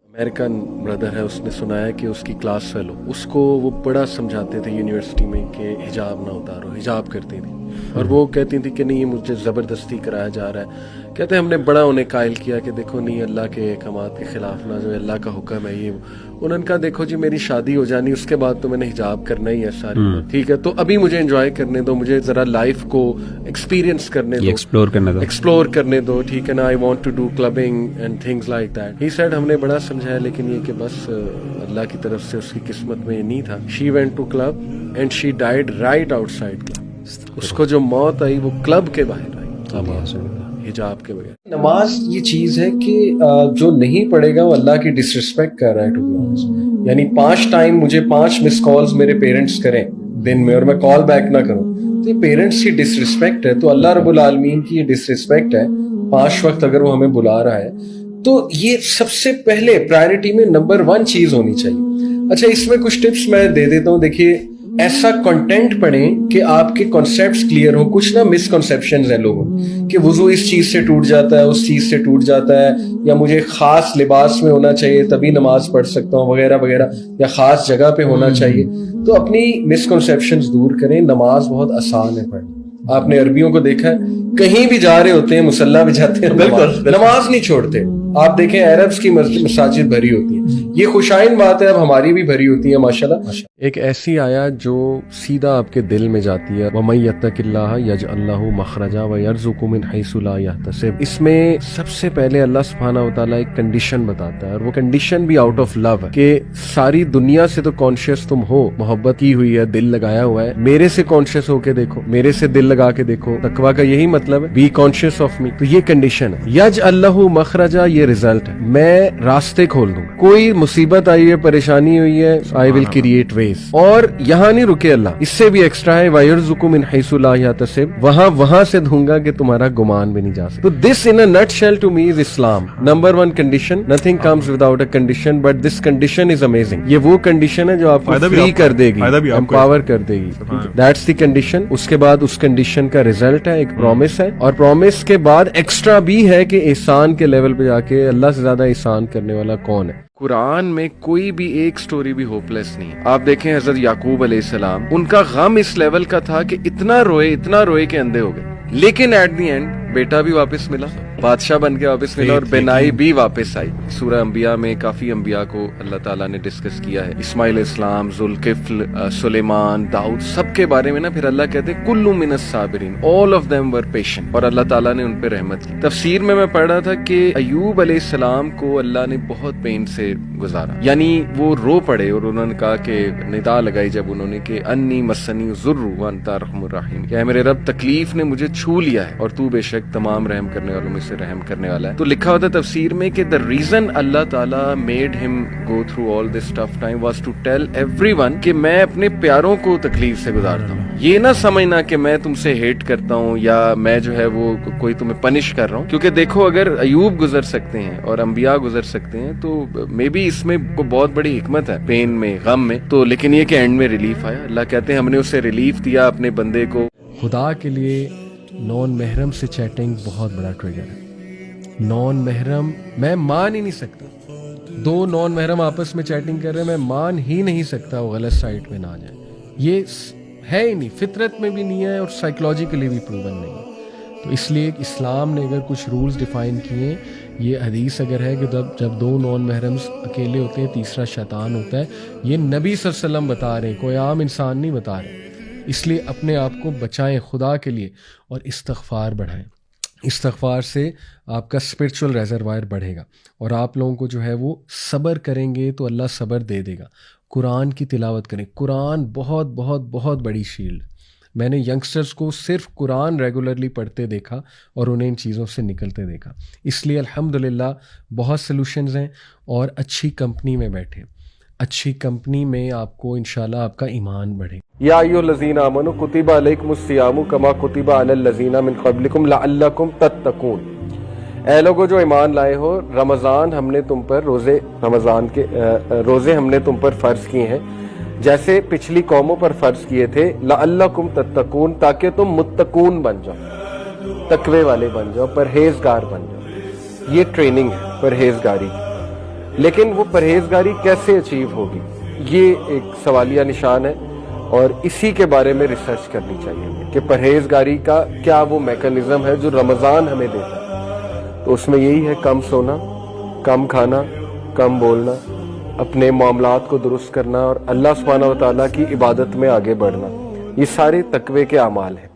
American brother है, उसने सुनाया कि उसकी क्लास फेलो, उसको वो बड़ा समझाते थे यूनिवर्सिटी में कि हिजाब ना उतारो, हिजाब करती थी और वो कहती थी कि नहीं ये मुझे ज़बरदस्ती कराया जा रहा है। कहते हमने बड़ा उन्हें कायल किया कि देखो नहीं अल्लाह के अहकामात के ख़िलाफ़ ना, जो अल्लाह का हुक्म है ये। उन्होंने कहा देखो जी मेरी शादी हो जानी उसके बाद तो मैंने हिजाब करना ही है सारी, ठीक है तो अभी मुझे एंजॉय करने दो, मुझे ज़रा लाइफ को एक्सपीरियंस करने दो, एक्सप्लोर करने दो, ठीक है ना। I want to do clubbing and things like that. He said हमने बड़ा समझाया लेकिन ये कि बस अल्लाह की तरफ से उसकी किस्मत में ये नहीं था। She went to club and she died right outside club. उसको जो मौत आई वो क्लब के बाहर आई, हिजाब के बगैर। नमाज ये चीज है कि जो नहीं पढ़ेगा वो अल्लाह की डिसरिस्पेक्ट कर रहा है, टू बी ऑनेस्ट। यानी 5 टाइम मुझे 5 मिस कॉल्स मेरे पेरेंट्स करें दिन में और मैं कॉल बैक ना करूं तो ये पेरेंट्स की डिसरिस्पेक्ट है। तो अल्लाह रब्बुल आलमीन की ये डिसरिस्पेक्ट है। 5 वक्त अगर वो हमें बुला रहा है तो ये सबसे पहले प्रायोरिटी में नंबर 1 चीज होनी चाहिए। अच्छा इसमें कुछ टिप्स मैं दे देता हूँ। देखिए ऐसा कंटेंट पढ़ें कि आपके कॉन्सेप्ट्स क्लियर हो। कुछ ना मिसकंसेप्शंस हैं लोगों कि वुजू इस चीज से टूट जाता है, उस चीज से टूट जाता है, या मुझे खास लिबास में होना चाहिए तभी नमाज पढ़ सकता हूँ वगैरह वगैरह, या खास जगह पे होना चाहिए। तो अपनी मिसकंसेप्शंस दूर करें। नमाज बहुत आसान है पढ़ना। आपने अरबियों को देखा है कहीं भी जा रहे होते हैं, मुसल्ला भी जाते हैं, नमाज नहीं छोड़ते। आप देखें अरब्स की मसाजिद भरी होती है। ये खुशाइन बात है, अब हमारी भी भरी होती है माशाल्लाह। एक ऐसी आया जो सीधा आपके दिल में जाती है, वमन यत्तकिल्लाह यजअल लहू मखरजा व यरज़ुकहु मिन हैसु ला यहतसिब। इसमें सबसे पहले अल्लाह सुब्हानहू व तआला एक कंडीशन बताता है और वो कंडीशन भी आउट ऑफ लव है कि सारी दुनिया से तो कॉन्शियस तुम हो, मोहब्बत की हुई है, दिल लगाया हुआ है, मेरे से कॉन्शियस होके देखो, मेरे से दिल लगा के देखो। तकवा का यही मतलब है, बी कॉन्शियस ऑफ मी। तो ये कंडीशन है। यजअल लहू मखरजा, ये रिजल्ट है, मैं रास्ते खोल दूंगा। कोई मुसीबत आई है, परेशानी हुई है, आई विल क्रिएट वेज। और यहाँ नहीं रुके अल्लाह, इससे भी एक्स्ट्रा है, वयरज़ुकहु मिन हैसु ला यहतसिब, वहां से दूंगा कि तुम्हारा गुमान भी नहीं जा सकता। तो this in a nutshell to me is Islam. Number 1 condition, nothing comes without a condition but this condition is amazing. ये वो कंडीशन है जो आपको फ्री कर देगी, एम्पावर कर देगी। That's the condition. उसके बाद उस कंडीशन का रिजल्ट है, एक प्रॉमिस है, और प्रॉमिस के बाद एक्स्ट्रा भी है कि एहसान के लेवल पे जाके अल्लाह से ज्यादा एहसान करने वाला कौन है। कुरान में कोई भी एक स्टोरी भी होपलेस नहीं है। आप देखें हजरत याकूब अलैहिस्सलाम, उनका गम इस लेवल का था कि इतना रोए के अंधे हो गए, लेकिन एट द एंड बेटा भी वापस मिला, बादशाह बन के वापस मिला और बेनाई भी वापस आई। सूरह अंबिया में काफी अंबिया को अल्लाह ताला ने डिस्कस किया है, इस्माइल इस्लाम, जुल्किफ्ल, सुलेमान, दाऊद, सबके बारे में ना। फिर अल्लाह कहते हैं कुल्लु मिनस साबिरीन, all of them were patient, और अल्लाह ताला ने उन पे रहमत की। तफसीर में मैं पढ़ रहा था कि अय्यूब अलैहिस्सलाम को अल्लाह ने बहुत पेन से गुजारा, यानी वो रो पड़े और उन्होंने कहा कि निदा लगाई जब उन्होंने कि अन्नी मस्सनी ज़ुर्रु व अंता अर्हमुर राहिम, क्या मेरे रब तकलीफ ने मुझे छू लिया है और तू बेशक तमाम रहम करने वालों में से रहम करने वाला है। तो लिखा होता है तफसीर में कि the reason Allah Tala made him go through all this tough time was to tell everyone कि मैं अपने प्यारों को तकलीफ से गुजारता हूँ। ये ना समझना कि मैं तुमसे हेट करता हूँ या मैं जो है वो कोई तुम्हें पनिश कर रहा हूँ, क्योंकि देखो अगर अयूब गुजर सकते हैं और अंबिया गुजर सकते हैं तो मे बी इसमें बहुत बड़ी हिकमत है, पेन में, गम में। तो लेकिन ये कि एंड में रिलीफ आया। अल्लाह कहते हैं हमने उसे रिलीफ दिया अपने बंदे को। खुदा के लिए नॉन महरम से चैटिंग बहुत बड़ा ट्रिगर है। नॉन महरम मैं मान ही नहीं सकता, 2 नॉन महरम आपस में चैटिंग कर रहे हैं, मैं मान ही नहीं सकता वो गलत साइट पे ना जाए। ये है ही नहीं, फितरत में भी नहीं है और साइकोलॉजिकली भी प्रूवन नहीं है। तो इसलिए इस्लाम ने अगर कुछ रूल्स डिफाइन किए, ये हदीस अगर है कि जब 2 नॉन महरम्स अकेले होते हैं, तीसरा शैतान होता है, ये नबी सल्लल्लाहु अलैहि वसल्लम बता रहे हैं, कोई आम इंसान नहीं बता रहे। इसलिए अपने आप को बचाएं खुदा के लिए और इस्तग़फ़ार बढ़ाएं। इस्तग़फ़ार से आपका स्पिरिचुअल रिजर्वायर बढ़ेगा और आप लोगों को जो है वो सब्र करेंगे तो अल्लाह सब्र दे देगा। कुरान की तिलावत करें। कुरान बहुत बहुत बहुत बड़ी शील्ड। मैंने यंगस्टर्स को सिर्फ कुरान रेगुलरली पढ़ते देखा और उन्हें इन चीज़ों से निकलते देखा। इसलिए अल्हम्दुलिल्लाह बहुत सॉल्यूशंस हैं और अच्छी कंपनी में बैठे। अच्छी कंपनी में आपको इंशाल्लाह आपका ईमान बढ़े। या अय्युहल्लज़ीना आमनू कुतिबा अलैकुमुस्सियामु कमा कुतिबा अलल्लज़ीना मिन क़ब्लिकुम लअल्लकुम तत्तकून। ऐ लोगो जो ईमान लाए हो, रमज़ान हमने तुम पर रोज़े हमने तुम पर फ़र्ज किए हैं जैसे पिछली कौमों पर फ़र्ज किए थे, लअल्लकुम तत्तकून, ताकि तुम मुत्तकून बन जाओ, तकवे वाले बन जाओ, परहेजगार बन जाओ। ये ट्रेनिंग है परहेजगारी की। لیکن وہ پرہیزگاری کیسے اچیو ہوگی، یہ ایک سوالیہ نشان ہے، اور اسی کے بارے میں ریسرچ کرنی چاہیے ہمیں کہ پرہیزگاری کا کیا وہ میکانزم ہے جو رمضان ہمیں دیتا ہے۔ تو اس میں یہی ہے کم سونا، کم کھانا، کم بولنا، اپنے معاملات کو درست کرنا اور اللہ سبحانہ و تعالیٰ کی عبادت میں آگے بڑھنا، یہ سارے تقوی کے اعمال ہیں۔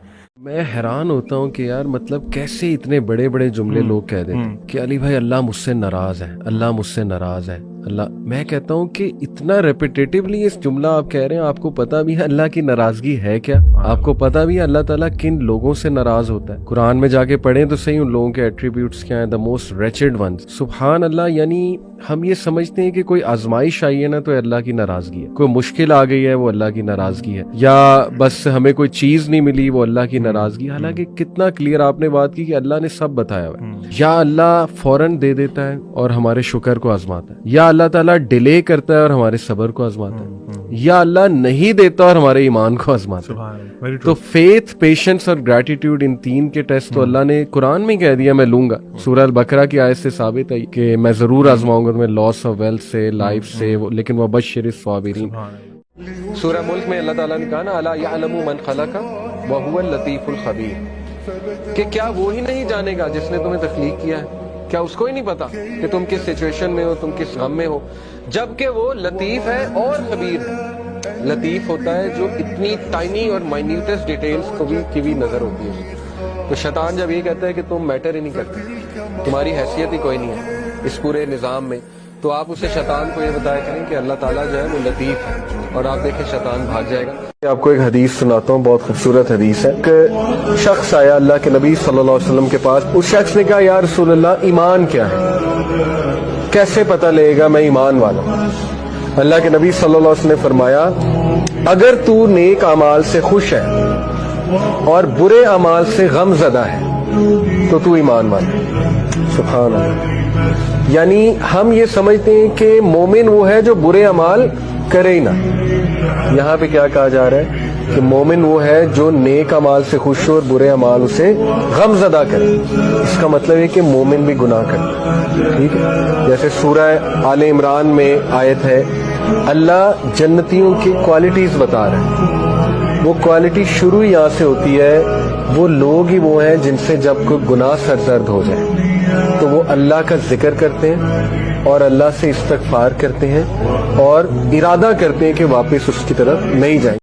میں حیران ہوتا ہوں کہ یار مطلب کیسے اتنے بڑے بڑے جملے لوگ کہہ دیتے ہیں کہ علی بھائی اللہ مجھ سے ناراض ہے، اللہ مجھ سے ناراض ہے، اللہ۔ میں کہتا ہوں کہ اتنا ریپیٹیٹیولی اس جملہ آپ کہہ رہے ہیں، آپ کو پتا بھی ہے اللہ کی ناراضگی ہے کیا؟ آپ کو پتا بھی ہے اللہ تعالیٰ کن لوگوں سے ناراض ہوتا ہے؟ قرآن میں جا کے پڑھیں تو صحیح، ان لوگوں کے ایٹریبیوٹس کیا ہیں، دا موسٹ ریچڈ ونز۔ سبحان اللہ، یعنی ہم یہ سمجھتے ہیں کہ کوئی آزمائش آئی ہے نا تو اللہ کی ناراضگی ہے، کوئی مشکل آ گئی ہے وہ اللہ کی ناراضگی ہے، یا بس ہمیں کوئی چیز نہیں ملی وہ اللہ کی ناراضگی۔ حالانکہ کتنا کلیئر آپ نے بات کی کہ اللہ نے سب بتایا ہوا ہے۔ یا اللہ فوراً دے دیتا ہے اور ہمارے شکر کو آزماتا ہے، یا اللہ تعالیٰ ڈیلے کرتا ہے اور ہمارے صبر کو آزماتا ہے، یا اللہ نہیں دیتا اور ہمارے ایمان کو آزماتا ہے۔ تو فیتھ، پیشنس اور گریٹیٹیوڈ، ان تین کے ٹیسٹ تو اللہ نے قرآن میں کہہ دیا میں لوں گا۔ سورہ البقرہ کی آیت سے ثابت ہے کہ میں ضرور آزماؤں گا تمہیں، لاس آف ویلتھ سے، لائف سے، لیکن وبشر الصابرین۔ سورہ ملک میں اللہ تعالیٰ نے کہا نا الا یعلم من خلق وهو اللطیف الخبیر، کہ کیا وہی نہیں جانے گا جس نے تمہیں تخلیق کیا ہے؟ کیا اس کو ہی نہیں پتا کہ تم کس سچویشن میں ہو، تم کس غم میں ہو؟ جبکہ وہ لطیف ہے اور خبیر ہے۔ لطیف ہوتا ہے جو اتنی ٹائنی اور مائنیوٹس ڈیٹیلز کو بھی نظر ہوتی ہے۔ تو شیطان جب یہ کہتا ہے کہ تم میٹر ہی نہیں کرتے، تمہاری حیثیت ہی کوئی نہیں ہے اس پورے نظام میں، تو آپ اسے شیطان کو یہ بتایا کریں کہ اللہ تعالیٰ جو ہے وہ لطیف ہے، اور آپ دیکھیں شیطان بھاگ جائے گا۔ آپ کو ایک حدیث سناتا ہوں، بہت خوبصورت حدیث ہے۔ کہ شخص آیا اللہ کے نبی صلی اللہ علیہ وسلم کے پاس، اس شخص نے کہا یا رسول اللہ ایمان کیا ہے، کیسے پتہ لگے گا میں ایمان والا ہوں؟ اللہ کے نبی صلی اللہ علیہ وسلم نے فرمایا اگر تو نیک اعمال سے خوش ہے اور برے اعمال سے غم زدہ ہے تو تو ایمان والا ہے۔ سبحان اللہ، یعنی ہم یہ سمجھتے ہیں کہ مومن وہ ہے جو برے اعمال کرے ہی نہ۔ یہاں پہ کیا کہا جا رہا ہے کہ مومن وہ ہے جو نیک اعمال سے خوش ہو اور برے اعمال اسے غم زدہ کرے۔ اس کا مطلب ہے کہ مومن بھی گناہ کرے، ٹھیک ہے؟ جیسے سورہ آل عمران میں آیت ہے، اللہ جنتیوں کی کوالٹیز بتا رہا ہے۔ وہ کوالٹی شروع یہاں سے ہوتی ہے، وہ لوگ ہی وہ ہیں جن سے جب کوئی گناہ سردرد ہو جائے تو وہ اللہ کا ذکر کرتے ہیں اور اللہ سے استغفار کرتے ہیں اور ارادہ کرتے ہیں کہ واپس اس کی طرف نہیں جائیں۔